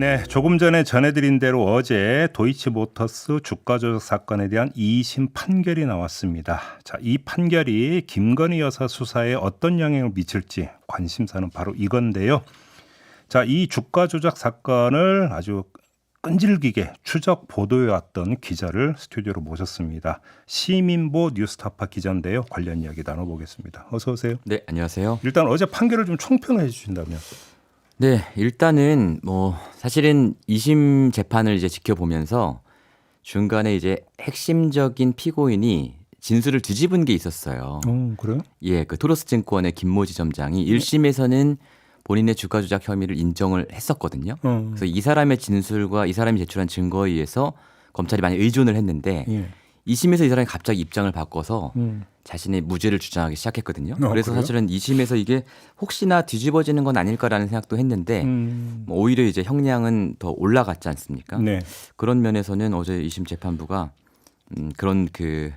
네, 조금 전에 전해드린 대로 어제 도이치모터스 주가 조작 사건에 대한 2심 판결이 나왔습니다. 자, 이 판결이 김건희 여사 수사에 어떤 영향을 미칠지 관심사는 바로 이건데요. 자, 이 주가 조작 사건을 아주 끈질기게 추적 보도해왔던 기자를 스튜디오로 모셨습니다. 시민보 뉴스타파 기자인데요. 관련 이야기 나눠보겠습니다. 어서 오세요. 네, 안녕하세요. 일단 어제 판결을 좀 총평해 주신다면. 네, 일단은 사실은 2심 재판을 이제 지켜보면서 중간에 이제 핵심적인 피고인이 진술을 뒤집은 게 있었어요. 그래요? 예, 그 토로스증권의 김모 지점장이 1심에서는 본인의 주가 조작 혐의를 인정을 했었거든요. 그래서 이 사람의 진술과 이 사람이 제출한 증거에 의해서 검찰이 많이 의존을 했는데 예. 2심에서 이 사람이 갑자기 입장을 바꿔서 자신의 무죄를 주장하기 시작했거든요. 그래서 그래요? 사실은 2심에서 이게 혹시나 뒤집어지는 건 아닐까라는 생각도 했는데 오히려 이제 형량은 더 올라갔지 않습니까? 네. 그런 면에서는 어제 2심 재판부가 그런 그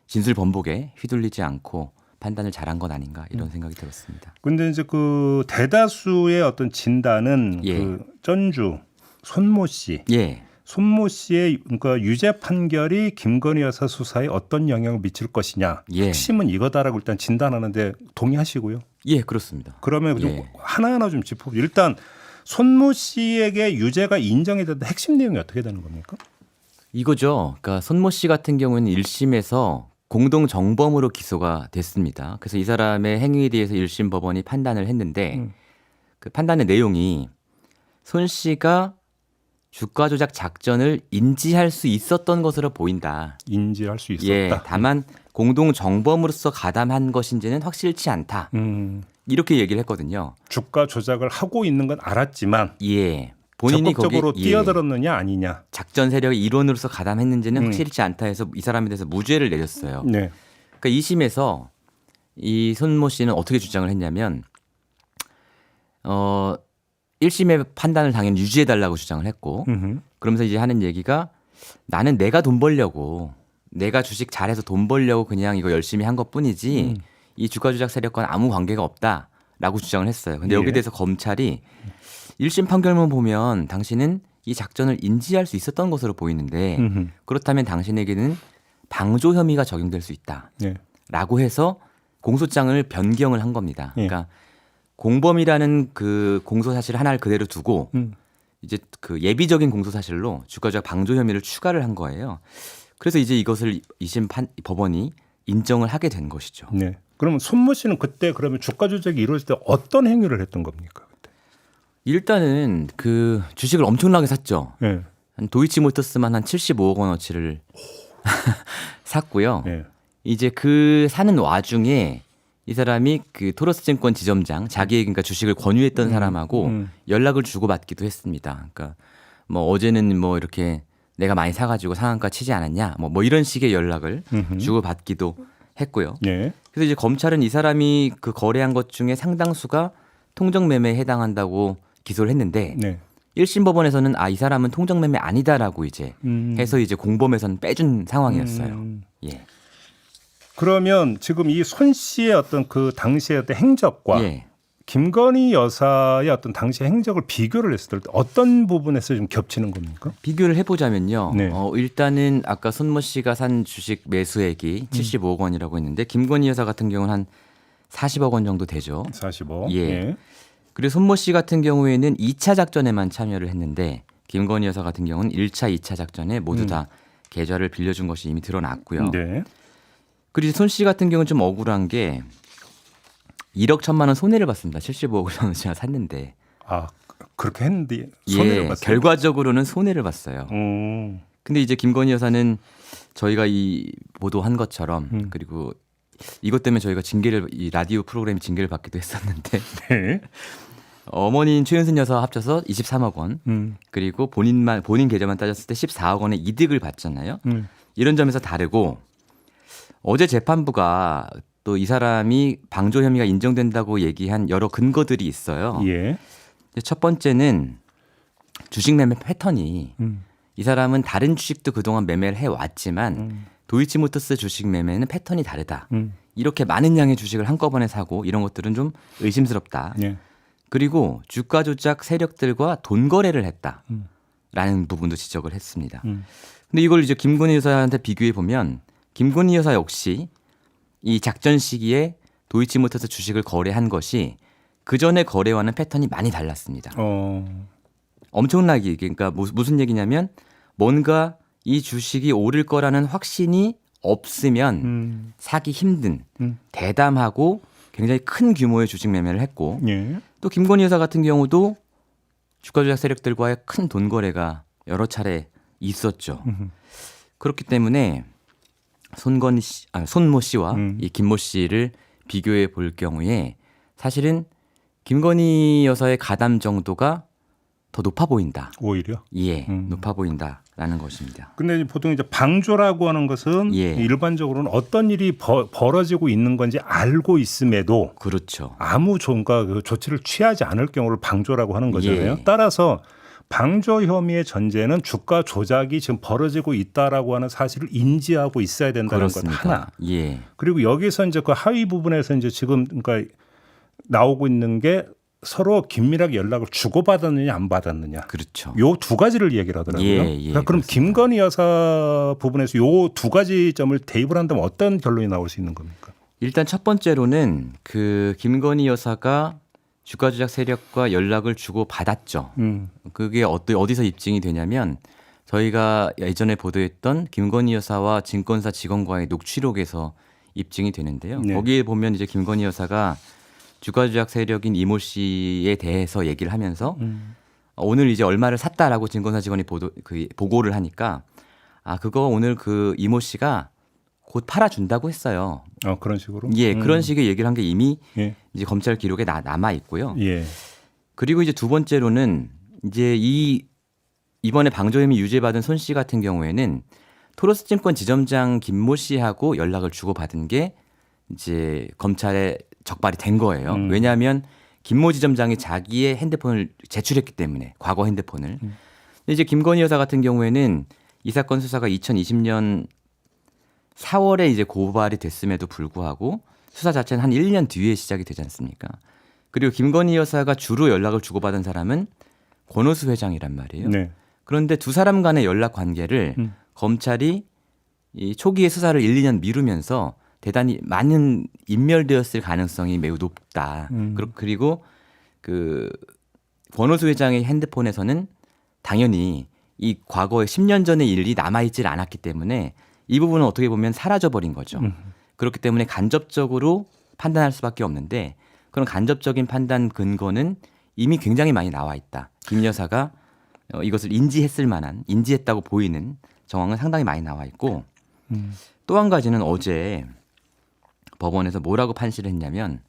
진술 번복에 휘둘리지 않고 판단을 잘한 건 아닌가 이런 생각이 들었습니다. 근데 이제 그 대다수의 어떤 진단은 예. 그 전주 손모 씨, 예. 손모 씨의 그러니까 유죄 판결이 김건희 여사 수사에 어떤 영향을 미칠 것이냐. 예. 핵심은 이거다라고 일단 진단하는데 동의하시고요. 예, 그렇습니다. 그러면 좀 예. 하나하나 좀 짚어보죠. 일단 손모 씨에게 유죄가 인정이 됐다. 핵심 내용이 어떻게 되는 겁니까? 이거죠. 그러니까 손모 씨 같은 경우는 1심에서 공동 정범으로 기소가 됐습니다. 그래서 이 사람의 행위에 대해서 1심 법원이 판단을 했는데 그 판단의 내용이 손 씨가 주가 조작 작전을 인지할 수 있었던 것으로 보인다. 인지할 수 있었다. 예, 다만 공동 정범으로서 가담한 것인지는 확실치 않다. 이렇게 얘기를 했거든요. 주가 조작을 하고 있는 건 알았지만 예. 본인이 적극적으로 거기에 뛰어들었느냐 아니냐. 작전 세력의 일원으로서 가담했는지는 확실치 않다 해서 이 사람에 대해서 무죄를 내렸어요. 네. 그러니까 2심에서 이 손모 씨는 어떻게 주장을 했냐면 1심의 판단을 당연히 유지해달라고 주장을 했고 그러면서 이제 하는 얘기가 나는 내가 돈 벌려고 내가 주식 잘해서 돈 벌려고 그냥 이거 열심히 한 것뿐이지 이 주가 조작 세력과는 아무 관계가 없다라고 주장을 했어요. 근데 여기에 예. 대해서 검찰이 1심 판결문 보면 당신은 이 작전을 인지할 수 있었던 것으로 보이는데 그렇다면 당신에게는 방조 혐의가 적용될 수 있다. 네. 라고 해서 공소장을 변경을 한 겁니다. 예. 그러니까 공범이라는 그 공소 사실 하나를 그대로 두고 이제 그 예비적인 공소 사실로 주가 조작 방조 혐의를 추가를 한 거예요. 그래서 이제 이것을 2심 법원이 인정을 하게 된 것이죠. 네. 그러면 손모 씨는 그때 그러면 주가 조작이 이루어질 때 어떤 행위를 했던 겁니까? 그때? 일단은 그 주식을 엄청나게 샀죠. 네. 한 도이치모터스만 한 75억 원어치를 샀고요. 네. 이제 그 사는 와중에 이 사람이 그 토로스증권 지점장 자기에게 그러니까 주식을 권유했던 사람하고 연락을 주고받기도 했습니다. 그러니까 뭐 어제는 뭐 이렇게 내가 많이 사가지고 상한가 치지 않았냐 뭐 이런 식의 연락을 주고받기도 했고요. 네. 그래서 이제 검찰은 이 사람이 그 거래한 것 중에 상당수가 통정매매에 해당한다고 기소를 했는데 네. 1심 법원에서는 이 사람은 통정매매 아니다라고 이제 해서 이제 공범에서는 빼준 상황이었어요. 예. 그러면 지금 이 손 씨의 어떤 그 당시의 어떤 행적과 예. 김건희 여사의 어떤 당시 행적을 비교를 했을 때 어떤 부분에서 좀 겹치는 겁니까? 비교를 해보자면요. 네. 일단은 아까 손모 씨가 산 주식 매수액이 75억 원이라고 했는데 김건희 여사 같은 경우는 한 40억 원 정도 되죠. 45. 예. 예. 그리고 손모 씨 같은 경우에는 2차 작전에만 참여를 했는데 김건희 여사 같은 경우는 1차, 2차 작전에 모두 다 계좌를 빌려준 것이 이미 드러났고요. 네. 그리고 손 씨 같은 경우는 좀 억울한 게 1억 1천만 원 손해를 봤습니다. 75억 원어치나 샀는데. 아 그렇게 했는데 손해를 예, 봤어요. 결과적으로는 손해를 봤어요. 근데 이제 김건희 여사는 저희가 이 보도한 것처럼 그리고 이것 때문에 저희가 이 라디오 프로그램 징계를 받기도 했었는데 네. 어머니인 최은순 여사와 합쳐서 23억 원 그리고 본인 계좌만 따졌을 때 14억 원의 이득을 받잖아요. 이런 점에서 다르고 어제 재판부가 또 이 사람이 방조 혐의가 인정된다고 얘기한 여러 근거들이 있어요. 예. 첫 번째는 주식 매매 패턴이 이 사람은 다른 주식도 그동안 매매를 해왔지만 도이치모터스 주식 매매는 패턴이 다르다. 이렇게 많은 양의 주식을 한꺼번에 사고 이런 것들은 좀 의심스럽다. 예. 그리고 주가 조작 세력들과 돈 거래를 음. 했다라는 부분도 지적을 했습니다. 근데 이걸 이제 김건희 여사한테 비교해 보면 김건희 여사 역시 이 작전 시기에 도이치모터스 주식을 거래한 것이 그 전에 거래와는 패턴이 많이 달랐습니다. 엄청나게 그러니까 무슨 얘기냐면 뭔가 이 주식이 오를 거라는 확신이 없으면 사기 힘든 대담하고 굉장히 큰 규모의 주식 매매를 했고 예. 또 김건희 여사 같은 경우도 주가 조작 세력들과의 큰 돈 거래가 여러 차례 있었죠. 그렇기 때문에 손모 씨와 이 김모 씨를 비교해 볼 경우에 사실은 김건희 여사의 가담 정도가 더 높아 보인다. 오히려. 예, 높아 보인다라는 것입니다. 근데 보통 이제 방조라고 하는 것은 예. 일반적으로는 어떤 일이 벌어지고 있는 건지 알고 있음에도 그렇죠. 아무 그 조치를 취하지 않을 경우를 방조라고 하는 거잖아요. 예. 따라서 방조 혐의의 전제는 주가 조작이 지금 벌어지고 있다라고 하는 사실을 인지하고 있어야 된다는 것 그렇습니다. 하나. 예, 그리고 여기서 이제 그 하위 부분에서 이제 지금 그러니까 나오고 있는 게 서로 긴밀하게 연락을 주고받았느냐 안 받았느냐. 그렇죠. 요 두 가지를 얘기를 하더라고요. 예, 그러니까 그럼 그렇습니다. 김건희 여사 부분에서 요 두 가지 점을 대입을 한다면 어떤 결론이 나올 수 있는 겁니까? 일단 첫 번째로는 그 김건희 여사가 주가 조작 세력과 연락을 주고 받았죠. 그게 어디서 입증이 되냐면 저희가 예전에 보도했던 김건희 여사와 증권사 직원과의 녹취록에서 입증이 되는데요. 네. 거기에 보면 이제 김건희 여사가 주가 조작 세력인 이모 씨에 대해서 얘기를 하면서 오늘 이제 얼마를 샀다라고 증권사 직원이 보고를 하니까 그거 오늘 그 이모 씨가 곧 팔아준다고 했어요. 그런 식으로. 예, 그런 식의 얘기를 한 게 이미 예. 이제 검찰 기록에 남아 있고요. 예. 그리고 이제 두 번째로는 이제 이번에 방조 혐의 유죄받은 손 씨 같은 경우에는 토로스증권 지점장 김모 씨하고 연락을 주고받은 게 이제 검찰에 적발이 된 거예요. 왜냐하면 김모 지점장이 자기의 핸드폰을 제출했기 때문에 과거 핸드폰을. 근데 이제 김건희 여사 같은 경우에는 이 사건 수사가 2020년 4월에 이제 고발이 됐음에도 불구하고 수사 자체는 한 1년 뒤에 시작이 되지 않습니까? 그리고 김건희 여사가 주로 연락을 주고받은 사람은 권오수 회장이란 말이에요. 네. 그런데 두 사람 간의 연락 관계를 검찰이 이 초기에 수사를 1, 2년 미루면서 대단히 많은 인멸되었을 가능성이 매우 높다. 그리고 그 권오수 회장의 핸드폰에서는 당연히 이 과거의 10년 전의 일이 남아있질 않았기 때문에 이 부분은 어떻게 보면 사라져버린 거죠. 그렇기 때문에 간접적으로 판단할 수밖에 없는데 그런 간접적인 판단 근거는 이미 굉장히 많이 나와 있다. 김 여사가 이것을 인지했다고 보이는 정황은 상당히 많이 나와 있고 또 한 가지는 어제 법원에서 뭐라고 판시를 했냐면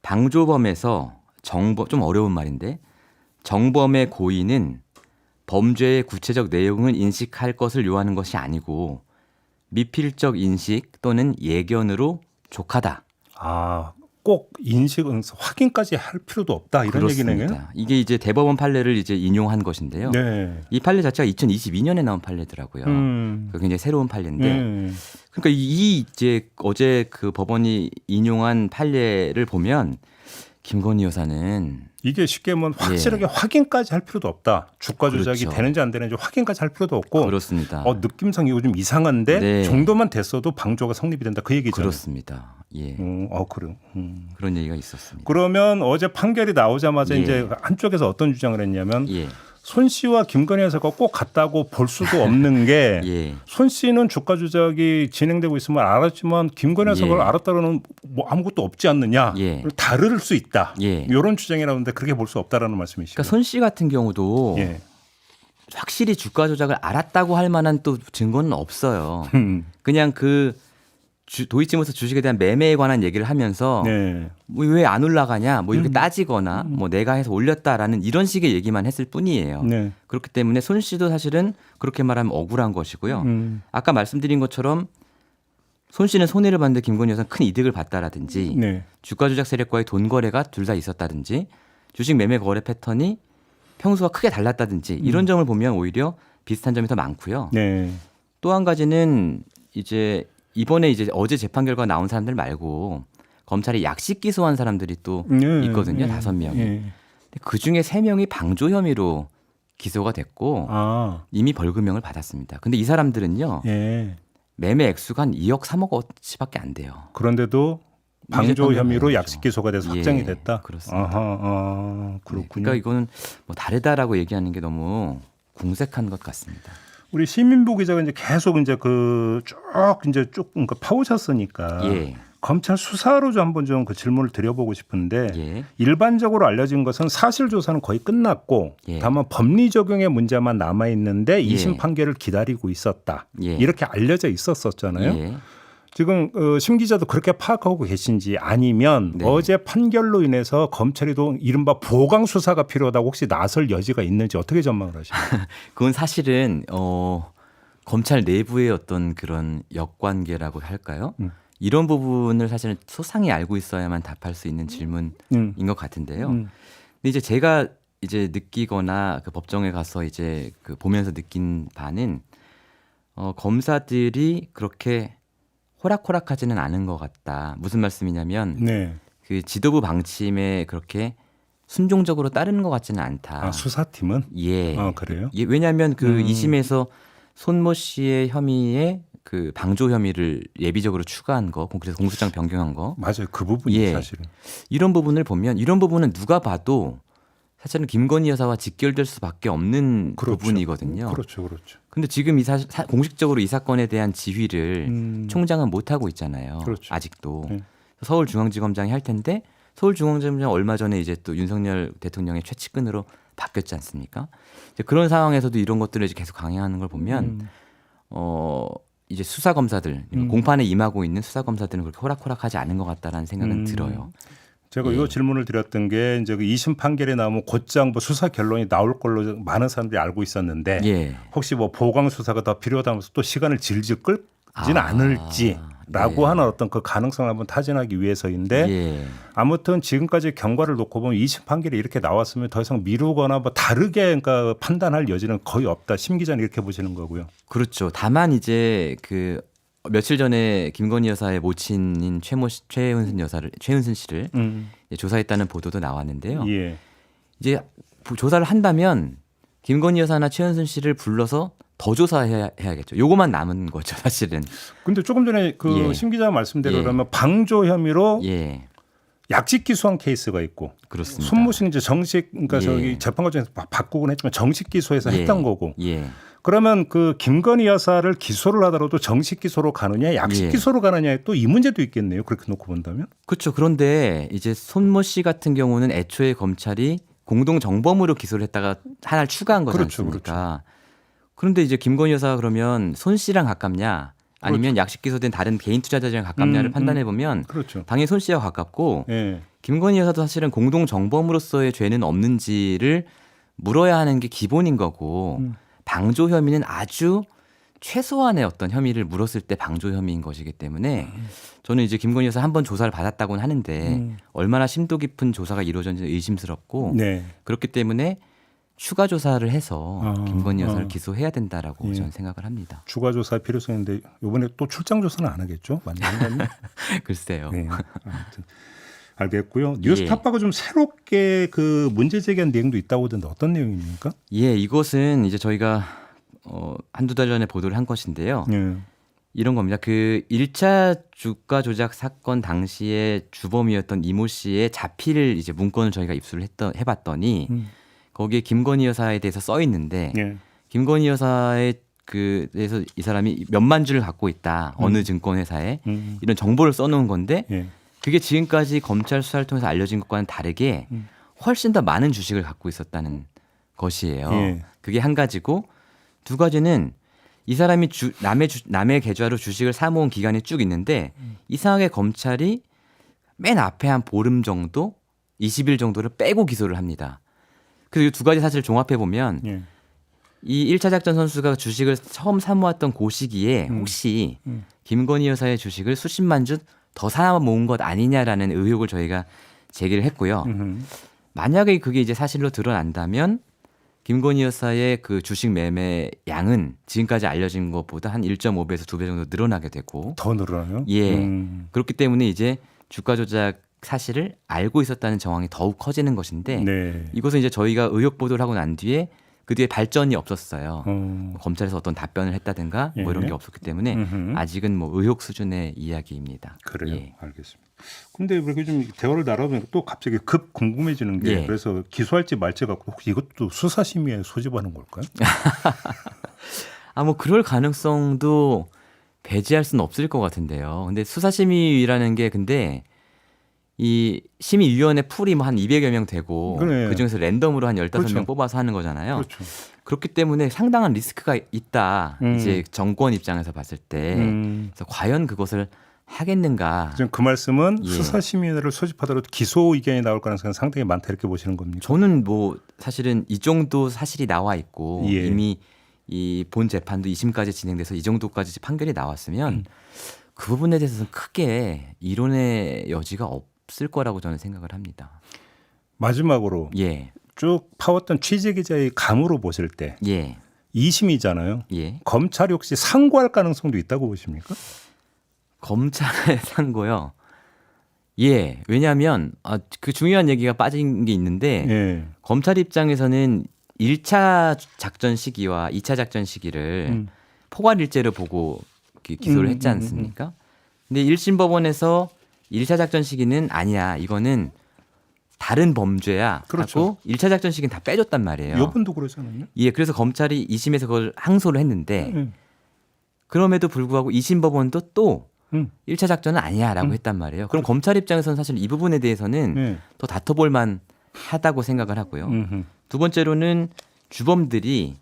방조범에서 좀 어려운 말인데 정범의 고의는 범죄의 구체적 내용을 인식할 것을 요하는 것이 아니고 미필적 인식 또는 예견으로 족하다. 꼭 인식은 확인까지 할 필요도 없다 이런 그렇습니다. 얘기네요. 이게 이제 대법원 판례를 이제 인용한 것인데요. 네. 이 판례 자체가 2022년에 나온 판례더라고요. 굉장히 새로운 판례인데, 그러니까 이제 어제 그 법원이 인용한 판례를 보면 김건희 여사는 이게 쉽게 하면 확실하게 확인까지 할 필요도 없다. 주가 조작이 그렇죠. 되는지 안 되는지 확인까지 할 필요도 없고. 그렇습니다. 느낌상 이거 좀 이상한데 네. 정도만 됐어도 방조가 성립이 된다. 그 얘기죠. 그렇습니다. 예. 그래요. 그런 얘기가 있었습니다. 그러면 어제 판결이 나오자마자 예. 이제 한쪽에서 어떤 주장을 했냐면 예. 손 씨와 김건희 여사가 꼭 같다고 볼 수도 없는 게 손 예. 씨는 주가 조작이 진행되고 있음을 알았지만 김건희 여사가 예. 알았다는 뭐 아무것도 없지 않느냐. 예. 다를 수 있다. 예. 이런 주장이 나오는데 그렇게 볼 수 없다라는 말씀이시죠. 그러니까 손 씨 같은 경우도 예. 확실히 주가 조작을 알았다고 할 만한 또 증거는 없어요. 그냥 그 도이치모터 주식에 대한 매매에 관한 얘기를 하면서 네. 왜 안 올라가냐 뭐 이렇게 따지거나 뭐 내가 해서 올렸다라는 이런 식의 얘기만 했을 뿐이에요. 네. 그렇기 때문에 손 씨도 사실은 그렇게 말하면 억울한 것이고요. 아까 말씀드린 것처럼 손 씨는 손해를 봤는데 김건희 여사는 큰 이득을 봤다라든지 네. 주가 조작 세력과의 돈 거래가 둘 다 있었다든지 주식 매매 거래 패턴이 평소와 크게 달랐다든지 이런 점을 보면 오히려 비슷한 점이 더 많고요. 네. 또 한 가지는 이제 이번에 이제 어제 재판 결과 나온 사람들 말고 검찰이 약식 기소한 사람들이 또 있거든요. 5명이. 그 중에 3명이 방조 혐의로 기소가 됐고 이미 벌금형을 받았습니다. 근데 이 사람들은요. 매매 액수가 한 2억 3억어치밖에 안 돼요. 그런데도 방조 혐의로 약식 기소가 돼서 확정이 됐다. 그렇습니다. 그렇군요. 그러니까 이거는 뭐 다르다라고 얘기하는 게 너무 궁색한 것 같습니다. 우리 시민보 기자가 이제 계속 이제 쭉 그러니까 파오셨으니까 검찰 수사로 좀 한번 좀 그 질문을 드려보고 싶은데 일반적으로 알려진 것은 사실 조사는 거의 끝났고 다만 법리 적용의 문제만 남아 있는데 2심 판결을 기다리고 있었다. 이렇게 알려져 있었잖아요. 지금 심 기자도 그렇게 파악하고 계신지 아니면 어제 판결로 인해서 검찰이 또 이른바 보강 수사가 필요하다고 혹시 나설 여지가 있는지 어떻게 전망을 하십니까? 그건 사실은 검찰 내부의 어떤 그런 역관계라고 할까요? 이런 부분을 사실은 소상히 알고 있어야만 답할 수 있는 질문인 것 같은데요. 근데 이제 제가 이제 느끼거나 그 법정에 가서 이제 그 보면서 느낀 바는 검사들이 그렇게 호락호락하지는 않은 것 같다. 무슨 말씀이냐면 그 지도부 방침에 그렇게 순종적으로 따르는 것 같지는 않다. 수사팀은? 그래요? 왜냐하면 그 2심에서 손모 씨의 혐의에 그 방조 혐의를 예비적으로 추가한 거, 그래서 공소장 변경한 거. 맞아요. 그 부분이 사실은. 이런 부분을 보면 이런 부분은 누가 봐도 사실은 김건희 여사와 직결될 수밖에 없는 부분이거든요. 그렇죠. 근데 지금 공식적으로 이 사건에 대한 지휘를 총장은 못 하고 있잖아요. 아직도. 서울중앙지검장이 할 텐데 서울중앙지검장 얼마 전에 이제 또 윤석열 대통령의 최측근으로 바뀌었지 않습니까? 이제 그런 상황에서도 이런 것들을 이제 계속 강행하는 걸 보면 이제 수사 검사들 공판에 임하고 있는 수사 검사들은 그렇게 호락호락하지 않은 것 같다라는 생각은 들어요. 제가 이 질문을 드렸던 게 이제 그 2심 판결이 나오면 곧장 뭐 수사 결론이 나올 걸로 많은 사람들이 알고 있었는데 혹시 뭐 보강 수사가 더 필요하다면서 또 시간을 질질 끌지는 않을지라고 하는 어떤 그 가능성을 한번 타진하기 위해서인데 아무튼 지금까지 경과를 놓고 보면 2심 판결이 이렇게 나왔으면 더 이상 미루거나 뭐 다르게 그러니까 판단할 여지는 거의 없다. 심 기자는 이렇게 보시는 거고요. 그렇죠. 다만 이제 그 며칠 전에 김건희 여사의 모친인 최은순 씨를 조사했다는 보도도 나왔는데요. 이제 조사를 한다면 김건희 여사나 최은순 씨를 불러서 더 조사해야겠죠. 요거만 남은 거죠, 사실은. 근데 조금 전에 그 심 기자 말씀대로 그러면 방조 혐의로 약식 기소한 케이스가 있고, 그렇습니다. 손모 씨는 이제 정식 그러니까 저기 재판 과정에서 바꾸곤 했지만 정식 기소해서 했던 거고. 그러면 그 김건희 여사를 기소를 하더라도 정식 기소로 가느냐 약식 기소로 가느냐에 또 이 문제도 있겠네요. 그렇게 놓고 본다면. 그렇죠. 그런데 이제 손모 씨 같은 경우는 애초에 검찰이 공동 정범으로 기소를 했다가 하나를 추가한 거지 않습니까? 그런데 이제 김건희 여사가 그러면 손 씨랑 가깝냐 아니면 약식 기소된 다른 개인 투자자들이랑 가깝냐를 판단해 보면 당연히 손 씨와 가깝고 김건희 여사도 사실은 공동 정범으로서의 죄는 없는지를 물어야 하는 게 기본인 거고 방조 혐의는 아주 최소한의 어떤 혐의를 물었을 때 방조 혐의인 것이기 때문에 저는 이제 김건희 여사 한번 조사를 받았다고는 하는데 얼마나 심도 깊은 조사가 이루어졌는지 의심스럽고 그렇기 때문에 추가 조사를 해서 김건희 여사를 기소해야 된다라고 저는 생각을 합니다. 추가 조사 필요성인데 이번에 또 출장 조사는 안 하겠죠? 맞나요? 글쎄요. 아무튼 알겠고요. 뉴스타파가 좀 새롭게 그 문제 제기한 내용도 있다고 하던데 어떤 내용입니까? 이것은 이제 저희가 한두 달 전에 보도를 한 것인데요. 이런 겁니다. 그 1차 주가 조작 사건 당시에 주범이었던 이모 씨의 자필 이제 문건을 저희가 입수를 해봤더니 거기에 김건희 여사에 대해서 써 있는데 김건희 여사의 그 대해서 이 사람이 몇만 주를 갖고 있다. 어느 증권회사에 이런 정보를 써놓은 건데 그게 지금까지 검찰 수사를 통해서 알려진 것과는 다르게 훨씬 더 많은 주식을 갖고 있었다는 것이에요. 그게 한 가지고 두 가지는 이 사람이 남의 계좌로 주식을 사모은 기간이 쭉 있는데 이상하게 검찰이 맨 앞에 한 보름 정도 20일 정도를 빼고 기소를 합니다. 그리고 두 가지 사실을 종합해 보면 이 1차 작전 선수가 주식을 처음 사모았던 그 시기에 혹시 김건희 여사의 주식을 수십만 주 더 사 모은 것 아니냐라는 의혹을 저희가 제기를 했고요. 만약에 그게 이제 사실로 드러난다면 김건희 여사의 그 주식 매매 양은 지금까지 알려진 것보다 한 1.5배에서 2배 정도 늘어나게 되고 더 늘어나요? 그렇기 때문에 이제 주가 조작 사실을 알고 있었다는 정황이 더욱 커지는 것인데 네. 이것은 이제 저희가 의혹 보도를 하고 난 뒤에 그 뒤에 발전이 없었어요. 검찰에서 어떤 답변을 했다든가 뭐 이런 예. 게 없었기 때문에 음흠. 아직은 뭐 의혹 수준의 이야기입니다. 그래요. 예. 알겠습니다. 근데 이렇게 좀 대화를 나눠보면 또 갑자기 급 궁금해지는 게 예. 그래서 기소할지 말지 갖고 혹시 이것도 수사심의에 소집하는 걸까요? 아, 뭐 그럴 가능성도 배제할 수는 없을 것 같은데요. 근데 수사심의위라는 게 근데 이 심의위원회 풀이 뭐 한 200여 명 되고 그래. 그중에서 랜덤으로 한 15명 그렇죠. 뽑아서 하는 거잖아요. 그렇죠. 그렇기 때문에 상당한 리스크가 있다. 이제 정권 입장에서 봤을 때. 그래서 과연 그것을 하겠는가. 지금 그 말씀은 예. 수사심의를 소집하더라도 기소 의견이 나올 가능성은 상당히 많다 이렇게 보시는 겁니까? 저는 뭐 사실은 이 정도 사실이 나와 있고 예. 이미 이 본 재판도 2심까지 진행돼서 이 정도까지 판결이 나왔으면 그 부분에 대해서는 크게 이론의 여지가 없을 거라고 저는 생각을 합니다. 마지막으로 예, 쭉 파왔던 취재 기자의 감으로 보실 때 예, 2심이잖아요. 예. 검찰이 혹시 상고할 가능성도 있다고 보십니까? 검찰의 상고요. 예, 왜냐하면 그 중요한 얘기가 빠진 게 있는데 예. 검찰 입장에서는 1차 작전 시기와 2차 작전 시기를 포괄일죄로 보고 기소를 했지 않습니까? 근데 1심 법원에서 1차 작전 시기는 아니야. 이거는 다른 범죄야. 그렇죠. 하고 1차 작전 시기는 다 빼줬단 말이에요. 이번도 그러잖아요. 예, 그래서 검찰이 2심에서 그걸 항소를 했는데 그럼에도 불구하고 2심 법원도 또 1차 작전은 아니야라고 했단 말이에요. 그럼 검찰 입장에서는 사실 이 부분에 대해서는 예. 더 다퉈볼 만하다고 생각을 하고요. 두 번째로는 주범들이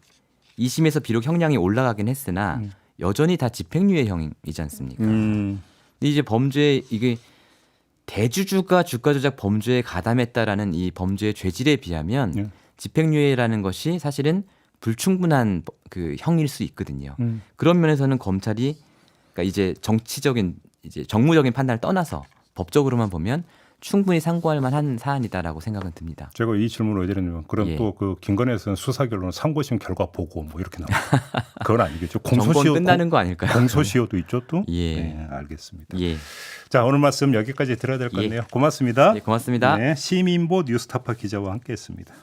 2심에서 비록 형량이 올라가긴 했으나 여전히 다 집행유예형이지 않습니까? 근데 이제 범죄 이게 대주주가 주가 조작 범죄에 가담했다라는 이 범죄의 죄질에 비하면 집행유예라는 것이 사실은 불충분한 그 형일 수 있거든요. 그런 면에서는 검찰이 그러니까 이제 정치적인 이제 정무적인 판단을 떠나서 법적으로만 보면 충분히 상고할 만한 사안이다라고 생각은 듭니다. 제가 이 질문을 왜 드렸냐면 그럼 예. 또 그 김건희에서는 수사 결론은 상고심 결과 보고 뭐 이렇게 나와요. 그건 아니겠죠. 정권 끝나는 거 아닐까요? 공소시효도 있죠 또. 예. 네, 알겠습니다. 예. 자 오늘 말씀 여기까지 들어야 될 것 예. 같네요. 고맙습니다. 예, 고맙습니다. 네, 시민보 뉴스타파 기자와 함께했습니다.